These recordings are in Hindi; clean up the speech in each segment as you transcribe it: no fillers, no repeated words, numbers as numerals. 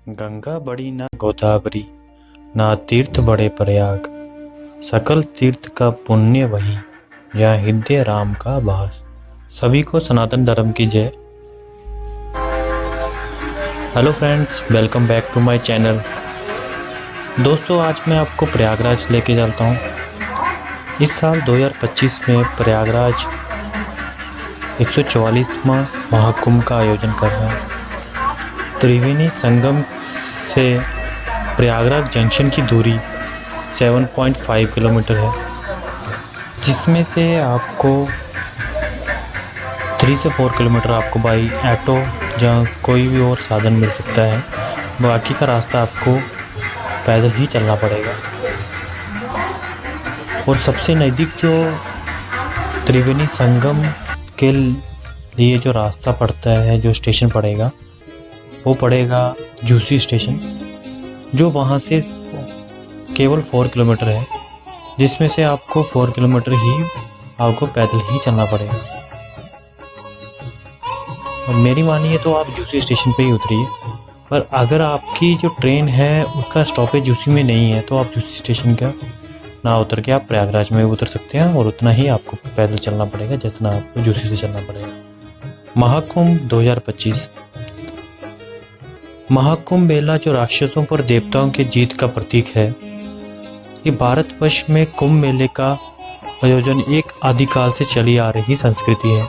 गंगा बड़ी ना गोदावरी, ना तीर्थ बड़े प्रयाग। सकल तीर्थ का पुण्य वही, जहाँ हृदय राम का वास। सभी को सनातन धर्म की जय। Hello friends, welcome back to my channel. दोस्तों, आज मैं आपको प्रयागराज लेके चलता हूँ। इस साल 2025 में प्रयागराज 144वां महाकुंभ का आयोजन कर रहा है। त्रिवेणी संगम से प्रयागराज जंक्शन की दूरी 7.5 किलोमीटर है, जिसमें से आपको 3 से 4 किलोमीटर आपको बाई ऑटो या कोई भी और साधन मिल सकता है। बाकी का रास्ता आपको पैदल ही चलना पड़ेगा। और सबसे नज़दीक जो त्रिवेणी संगम के लिए जो रास्ता पड़ता है, जो स्टेशन पड़ेगा, वो पड़ेगा झूसी स्टेशन, जो वहाँ से केवल 4 किलोमीटर है, जिसमें से आपको 4 किलोमीटर ही आपको पैदल ही चलना पड़ेगा। और मेरी मानिए तो आप झूसी स्टेशन पे ही उतरिए। पर अगर आपकी जो ट्रेन है उसका स्टॉपेज झूसी में नहीं है, तो आप झूसी स्टेशन का ना उतर के आप प्रयागराज में उतर सकते हैं, और उतना ही आपको पैदल चलना पड़ेगा जितना आपको झूसी से चलना पड़ेगा। महाकुंभ 2025। महाकुंभ मेला जो राक्षसों पर देवताओं की जीत का प्रतीक है। ये भारतवर्ष में कुंभ मेले का आयोजन एक आदिकाल से चली आ रही संस्कृति है।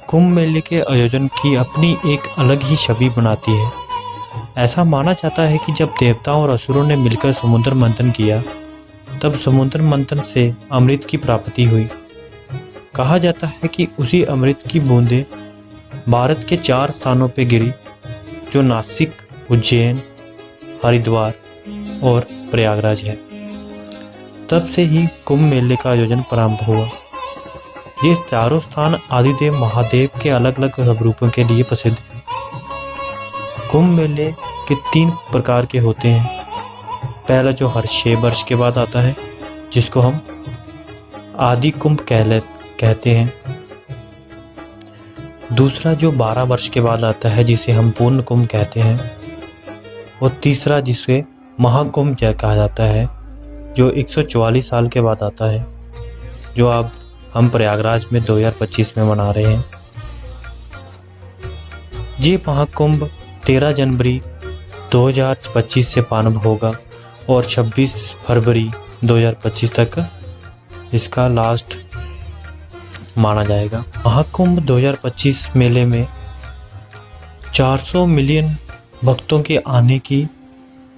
कुंभ मेले के आयोजन की अपनी एक अलग ही छवि बनाती है। ऐसा माना जाता है कि जब देवताओं और असुरों ने मिलकर समुद्र मंथन किया, तब समुद्र मंथन से अमृत की प्राप्ति हुई। कहा जाता है कि उसी अमृत की बूंदें भारत के 4 स्थानों पर गिरी, जो नासिक, उज्जैन, हरिद्वार और प्रयागराज है। तब से ही कुंभ मेले का आयोजन प्रारंभ हुआ। ये चारों स्थान आदिदेव महादेव के अलग अलग स्वरूपों के लिए प्रसिद्ध हैं। कुंभ मेले के 3 प्रकार के होते हैं। पहला जो हर 6 वर्ष के बाद आता है, जिसको हम आदि कुंभ कहते हैं। दूसरा जो 12 वर्ष के बाद आता है, जिसे हम पूर्ण कुंभ कहते हैं। और तीसरा जिसे महाकुंभ कहा जाता है, जो 144 साल के बाद आता है, जो अब हम प्रयागराज में 2025 में मना रहे हैं। ये महाकुंभ 13 जनवरी 2025 से प्रारंभ होगा और 26 फरवरी 2025 तक इसका लास्ट माना जाएगा। महाकुंभ 2025 मेले में 400 मिलियन भक्तों के आने की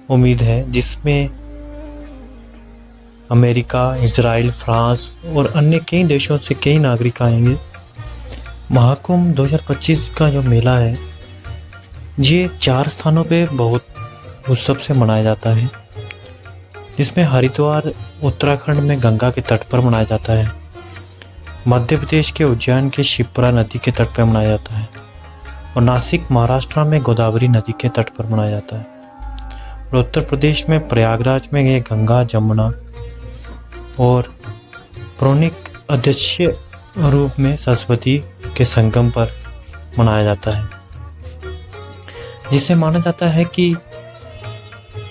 उम्मीद है, जिसमें अमेरिका, इजराइल, फ्रांस और अन्य कई देशों से कई नागरिक आएंगे। महाकुंभ 2025 का जो मेला है, ये 4 स्थानों पे बहुत उत्सव से मनाया जाता है, जिसमें हरिद्वार उत्तराखंड में गंगा के तट पर मनाया जाता है। मध्य प्रदेश के उज्जैन के शिप्रा नदी के तट पर मनाया जाता है। और नासिक महाराष्ट्र में गोदावरी नदी के तट पर मनाया जाता है। और उत्तर प्रदेश में प्रयागराज में ये गंगा, जमुना और पौराणिक अदृश्य रूप में सरस्वती के संगम पर मनाया जाता है, जिसे माना जाता है कि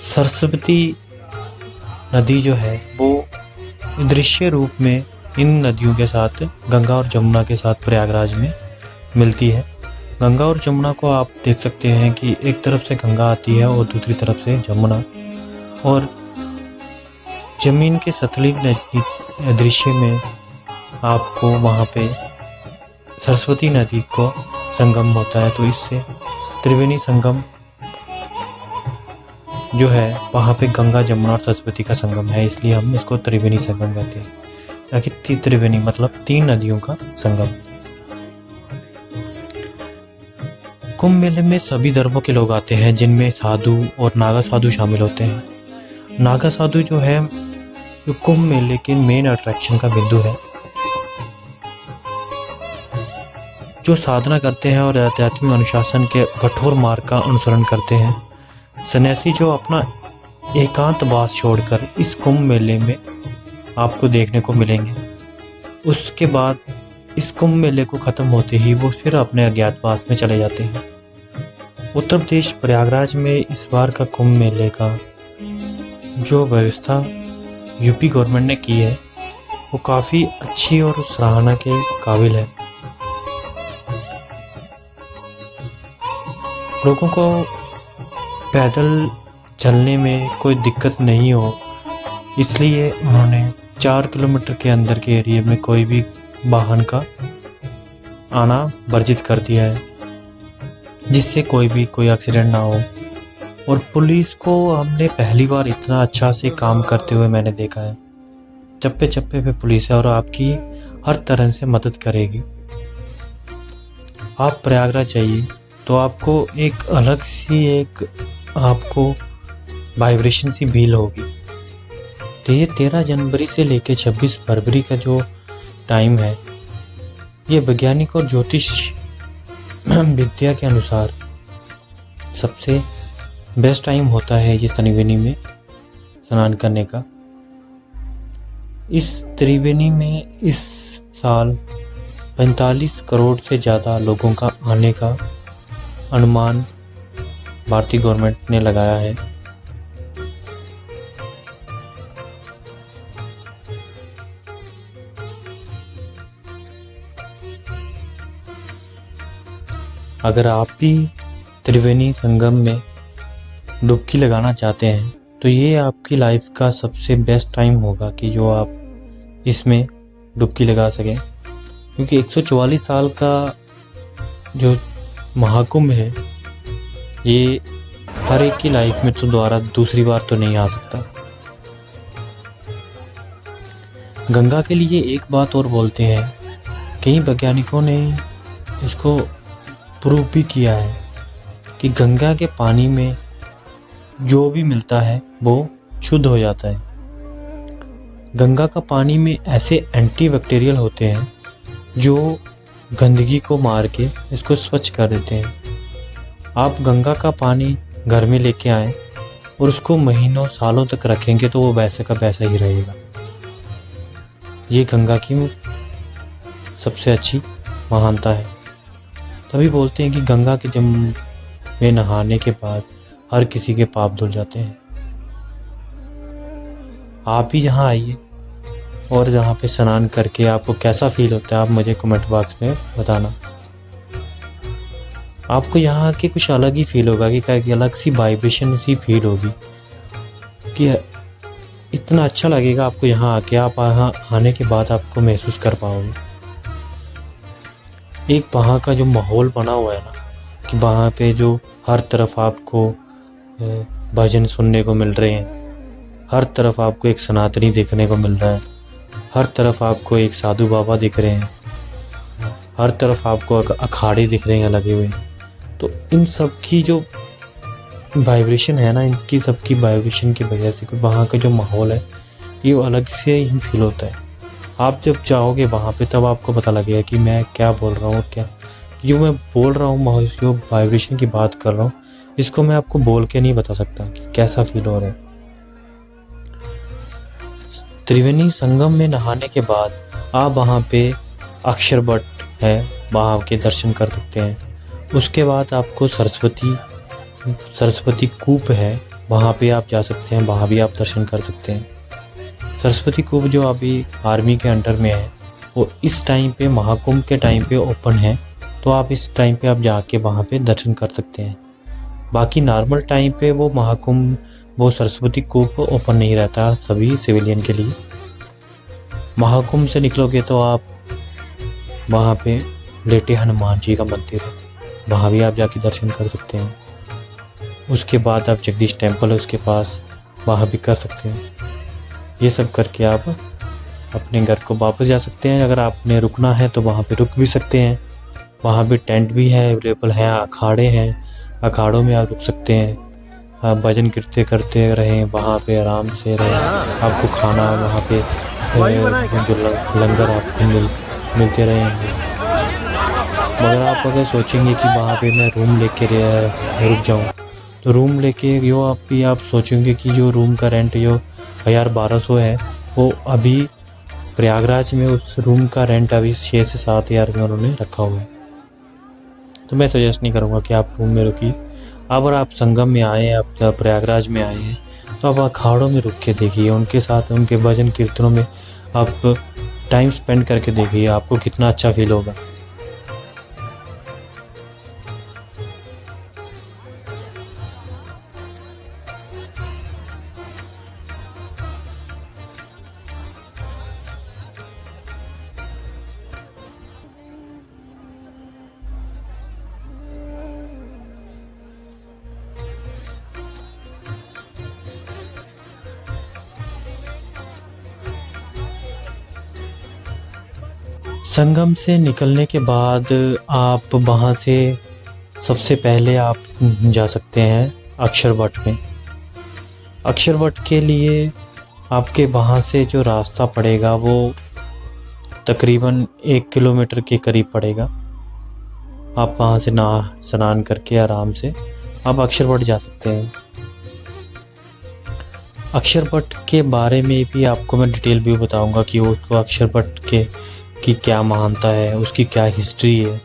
सरस्वती नदी जो है वो दृश्य रूप में इन नदियों के साथ, गंगा और जमुना के साथ प्रयागराज में मिलती है। गंगा और जमुना को आप देख सकते हैं कि एक तरफ से गंगा आती है और दूसरी तरफ से जमुना, और जमीन के सतली दृश्य में आपको वहाँ पे सरस्वती नदी को संगम होता है। तो इससे त्रिवेणी संगम जो है, वहाँ पे गंगा, जमुना और सरस्वती का संगम है, इसलिए हम इसको त्रिवेणी संगम कहते हैं। ताकि त्रिवेणी मतलब 3 नदियों का संगम। कुंभ मेले में सभी धर्मों के लोग आते हैं, जिनमें साधु और नागा साधु शामिल होते हैं। नागा साधु जो है, जो कुंभ मेले के मेन अट्रैक्शन का बिंदु है, जो साधना करते हैं और आध्यात्मिक अनुशासन के कठोर मार्ग का अनुसरण करते हैं। सन्यासी जो अपना एकांतवास छोड़कर इस कुंभ मेले में आपको देखने को मिलेंगे। उसके बाद इस कुंभ मेले को ख़त्म होते ही वो फिर अपने अज्ञातवास में चले जाते हैं। उत्तर प्रदेश प्रयागराज में इस बार का कुंभ मेले का जो व्यवस्था यूपी गवर्नमेंट ने की है वो काफ़ी अच्छी और सराहना के काबिल है। लोगों को पैदल चलने में कोई दिक्कत नहीं हो, इसलिए उन्होंने 4 किलोमीटर के अंदर के एरिया में कोई भी वाहन का आना वर्जित कर दिया है, जिससे कोई एक्सीडेंट ना हो। और पुलिस को हमने पहली बार इतना अच्छा से काम करते हुए मैंने देखा है। चप्पे चप्पे पे पुलिस है और आपकी हर तरह से मदद करेगी। आप प्रयागराज जाइए तो आपको एक अलग सी आपको वाइब्रेशन सी फील होगी। तो ये 13 जनवरी से लेकर 26 फरवरी का जो टाइम है, ये वैज्ञानिक और ज्योतिष विद्या के अनुसार सबसे बेस्ट टाइम होता है ये त्रिवेणी में स्नान करने का। इस त्रिवेणी में इस साल 45 करोड़ से ज़्यादा लोगों का आने का अनुमान भारतीय गवर्नमेंट ने लगाया है। अगर आप भी त्रिवेणी संगम में डुबकी लगाना चाहते हैं तो ये आपकी लाइफ का सबसे बेस्ट टाइम होगा कि जो आप इसमें डुबकी लगा सकें, क्योंकि 144 साल का जो महाकुंभ है ये हर एक की लाइफ में तो दोबारा दूसरी बार तो नहीं आ सकता। गंगा के लिए एक बात और बोलते हैं, कई वैज्ञानिकों ने इसको प्रूव भी किया है कि गंगा के पानी में जो भी मिलता है वो शुद्ध हो जाता है। गंगा का पानी में ऐसे एंटी बैक्टीरियल होते हैं जो गंदगी को मार के इसको स्वच्छ कर देते हैं। आप गंगा का पानी घर में लेके आएं और उसको महीनों सालों तक रखेंगे तो वो वैसे का वैसा ही रहेगा। ये गंगा की सबसे अच्छी महानता है। तभी बोलते हैं कि गंगा के जम में नहाने के बाद हर किसी के पाप धुल जाते हैं। आप भी यहाँ आइए और यहाँ पे स्नान करके आपको कैसा फील होता है आप मुझे कमेंट बॉक्स में बताना। आपको यहाँ आके कुछ अलग ही फील होगा कि अलग सी वाइब्रेशन सी फील होगी कि इतना अच्छा लगेगा आपको यहाँ आके। आप यहाँ आने के बाद आपको महसूस कर पाओगे एक वहाँ का जो माहौल बना हुआ है ना, कि वहाँ पे जो हर तरफ आपको भजन सुनने को मिल रहे हैं, हर तरफ आपको एक सनातनी देखने को मिल रहा है, हर तरफ आपको एक साधु बाबा दिख रहे हैं, हर तरफ आपको अखाड़े दिख रहे हैं लगे हुए। तो इन सब की जो वाइब्रेशन है ना, इनकी सबकी वाइब्रेशन की वजह से वहाँ का जो माहौल है ये अलग से ही फील होता है। आप जब जाओगे वहाँ पे तब आपको पता लगेगा कि मैं क्या बोल रहा हूँ। क्या जो मैं बोल रहा हूँ, जो वाइब्रेशन की बात कर रहा हूँ, इसको मैं आपको बोल के नहीं बता सकता कि कैसा फील हो रहा है। त्रिवेणी संगम में नहाने के बाद आप वहाँ पे अक्षर वट है, वहाँ के दर्शन कर सकते हैं। उसके बाद आपको सरस्वती कूप है, वहाँ पे आप जा सकते हैं, वहाँ भी आप दर्शन कर सकते हैं। सरस्वती कूप जो अभी आर्मी के अंडर में है वो इस टाइम पे महाकुंभ के टाइम पे ओपन है, तो आप इस टाइम पे आप जाके वहाँ पे दर्शन कर सकते हैं। बाकी नॉर्मल टाइम पे वो सरस्वती कूप ओपन नहीं रहता सभी सिविलियन के लिए। महाकुंभ से निकलोगे तो आप वहाँ पे लेटे हनुमान जी का मंदिर है, वहाँ भी आप जाके दर्शन कर सकते हैं। उसके बाद आप जगदीश टेम्पल है उसके पास, वहाँ भी कर सकते हैं। ये सब करके आप अपने घर को वापस जा सकते हैं। अगर आपने रुकना है तो वहाँ पे रुक भी सकते हैं, वहाँ भी टेंट भी है अवेलेबल है, अखाड़े हैं, अखाड़ों में आप रुक सकते हैं। आप भजन कीर्तन करते रहें, वहाँ पे आराम से रहें। आपको खाना वहाँ पे जो लंगर आपको मिलते रहेंगे। मगर आप अगर सोचेंगे कि वहाँ पे मैं रूम लेके रुक जाऊँ तो रूम लेके आप सोचेंगे कि जो रूम का रेंट जो 1200 है वो अभी प्रयागराज में उस रूम का रेंट अभी 6 से 7 हज़ार में उन्होंने रखा हुआ है। तो मैं सजेस्ट नहीं करूँगा कि आप रूम में रुकिए, अगर आप संगम में आए हैं, आप प्रयागराज में आए हैं, तो आप अखाड़ों में रुक के देखिए, उनके साथ उनके भजन कीर्तनों में आप टाइम स्पेंड करके देखिए, आपको कितना अच्छा फील होगा। संगम से निकलने के बाद आप वहाँ से सबसे पहले आप जा सकते हैं अक्षरवट में। अक्षरवट के लिए आपके वहाँ से जो रास्ता पड़ेगा वो तकरीबन 1 किलोमीटर के करीब पड़ेगा। आप वहाँ से स्नान करके आराम से आप अक्षरवट जा सकते हैं। अक्षरवट के बारे में भी आपको मैं डिटेल व्यू बताऊंगा कि वो अक्षरवट की क्या महानता है, उसकी क्या हिस्ट्री है।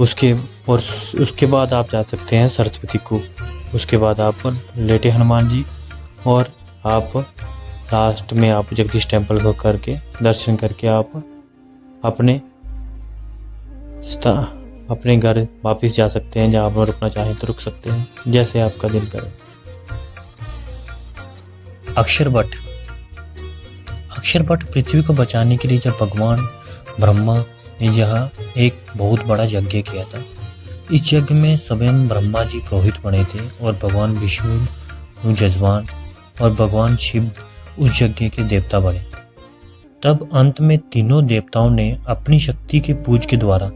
उसके बाद आप जा सकते हैं सरस्वती कूप। उसके बाद आप लेटे हनुमान जी, और आप लास्ट में आप जगदीश टेम्पल को करके दर्शन करके आप अपने घर वापस जा सकते हैं। जहाँ पर रुकना चाहें तो रुक सकते हैं, जैसे आपका दिल करे। अक्षरवट पृथ्वी को बचाने के लिए जब भगवान ब्रह्मा ने यहाँ एक बहुत बड़ा यज्ञ किया था। इस यज्ञ में स्वयं ब्रह्मा जी पुरोहित बने थे और भगवान विष्णु जजमान और भगवान शिव उस यज्ञ के देवता बने। तब अंत में तीनों देवताओं ने अपनी शक्ति के पूज के द्वारा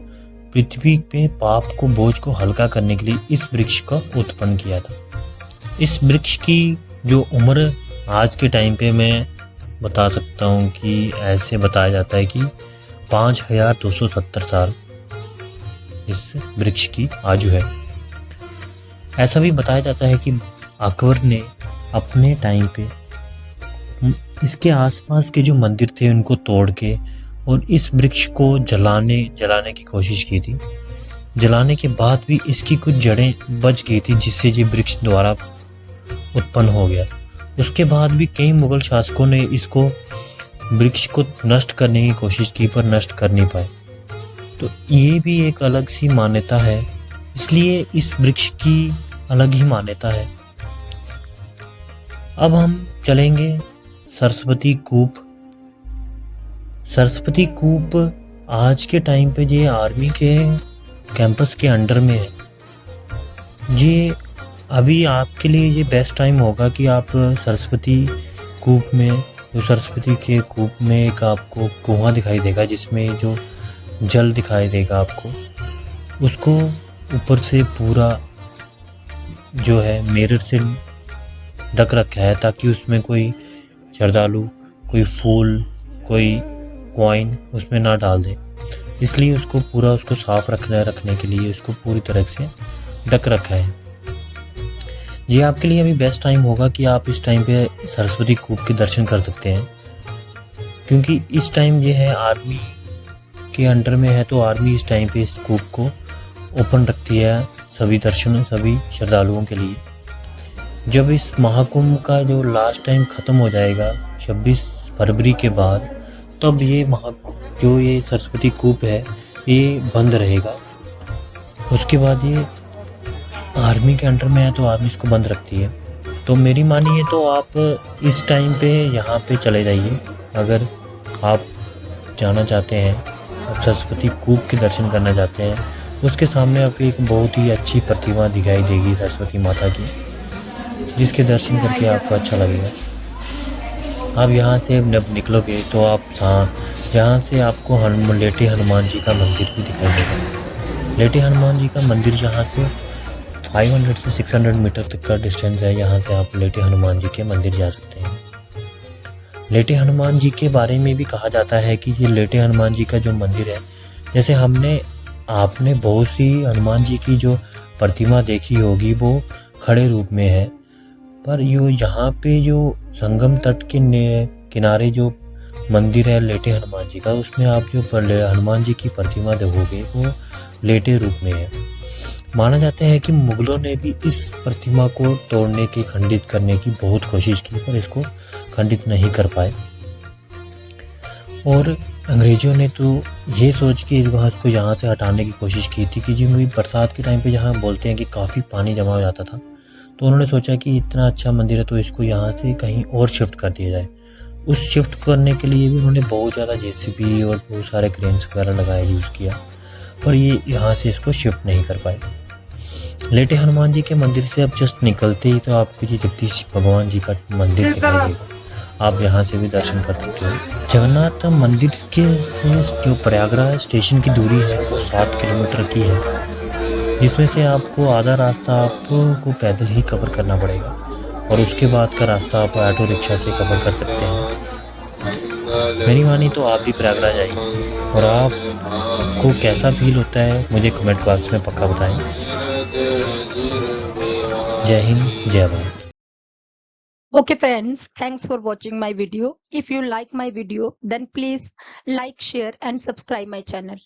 पृथ्वी पे पाप को बोझ को हल्का करने के लिए इस वृक्ष का उत्पन्न किया था। इस वृक्ष की जो उम्र आज के टाइम पे मैं बता सकता हूँ कि ऐसे बताया जाता है कि 5270 साल इस वृक्ष की आयु है। ऐसा भी बताया जाता है कि अकबर ने अपने टाइम पे इसके आसपास के जो मंदिर थे उनको तोड़ के और इस वृक्ष को जलाने की कोशिश की थी। जलाने के बाद भी इसकी कुछ जड़ें बच गई थी, जिससे ये वृक्ष द्वारा उत्पन्न हो गया। उसके बाद भी कई मुगल शासकों ने इसको वृक्ष को नष्ट करने की कोशिश की, पर नष्ट कर नहीं पाए। तो ये भी एक अलग सी मान्यता है, इसलिए इस वृक्ष की अलग ही मान्यता है। अब हम चलेंगे सरस्वती कूप। सरस्वती कूप आज के टाइम पे ये आर्मी के कैंपस के अंडर में है। ये अभी आपके लिए ये बेस्ट टाइम होगा कि आप सरस्वती कूप में, जो सरस्वती के कूप में एक आपको कुआं दिखाई देगा जिसमें जो जल दिखाई देगा आपको, उसको ऊपर से पूरा जो है मिरर से ढक रखा है, ताकि उसमें कोई श्रद्धालु कोई फूल कोई कॉइन उसमें ना डाल दे। इसलिए उसको साफ रखने के लिए उसको पूरी तरह से ढक रखा है। ये आपके लिए अभी बेस्ट टाइम होगा कि आप इस टाइम पे सरस्वती कूप के दर्शन कर सकते हैं, क्योंकि इस टाइम ये है आर्मी के अंडर में है, तो आर्मी इस टाइम पे इस कूप को ओपन रखती है सभी श्रद्धालुओं के लिए। जब इस महाकुंभ का जो लास्ट टाइम ख़त्म हो जाएगा 26 फरवरी के बाद, तब ये सरस्वती कूप है ये बंद रहेगा। उसके बाद ये आर्मी के अंडर में है, तो आर्मी इसको बंद रखती है। तो मेरी मानिए तो आप इस टाइम पे यहाँ पे चले जाइए, अगर आप जाना चाहते हैं, आप सरस्वती कूप के दर्शन करना चाहते हैं। उसके सामने आपको एक बहुत ही अच्छी प्रतिमा दिखाई देगी सरस्वती माता की, जिसके दर्शन करके आपको अच्छा लगेगा। आप यहाँ से जब निकलोगे तो आप जहाँ से आपको लेटे हनुमान जी का मंदिर भी दिखाई देगा। लेटे हनुमान जी का मंदिर यहाँ से 500 से 600 मीटर तक का डिस्टेंस है। यहाँ से आप लेटे हनुमान जी के मंदिर जा सकते हैं। लेटे हनुमान जी के बारे में भी कहा जाता है कि ये लेटे हनुमान जी का जो मंदिर है, जैसे आपने बहुत सी हनुमान जी की जो प्रतिमा देखी होगी वो खड़े रूप में है, पर यहाँ पे जो संगम तट के किनारे जो मंदिर है लेटे हनुमान जी का, उसमें आप जो हनुमान जी की प्रतिमा देखोगे वो लेटे रूप में है। माना जाता है कि मुगलों ने भी इस प्रतिमा को तोड़ने की, खंडित करने की बहुत कोशिश की, पर इसको खंडित नहीं कर पाए। और अंग्रेजों ने तो ये सोच के वहाँ इसको यहाँ से हटाने की कोशिश की थी कि जी बरसात के टाइम पे यहाँ बोलते हैं कि काफ़ी पानी जमा हो जाता था, तो उन्होंने सोचा कि इतना अच्छा मंदिर है तो इसको यहाँ से कहीं और शिफ्ट कर दिया जाए। उस शिफ्ट करने के लिए भी उन्होंने बहुत ज़्यादा जेसीबी और बहुत सारे क्रेन्स वगैरह लगाए, यूज़ किया, पर ये यहाँ से इसको शिफ्ट नहीं कर पाए। लेटे हनुमान जी के मंदिर से अब जस्ट निकलते ही तो आपको ये जगदीश भगवान जी का मंदिर दिखाई देगा, आप यहाँ से भी दर्शन कर सकते हो। जगन्नाथ मंदिर के से जो प्रयागराज स्टेशन की दूरी है वो 7 किलोमीटर की है, जिसमें से आपको आधा रास्ता आपको पैदल ही कवर करना पड़ेगा और उसके बाद का रास्ता आप ऑटो रिक्शा से कवर कर सकते हैं। मेरी मानी तो आप भी प्रयागराज आइए और आपको कैसा फील होता है मुझे कमेंट बॉक्स में पक्का बताएं। जय हिंद, जय Bharat. Okay friends, thanks for watching my video. If you like my video, then please like, share and subscribe my channel.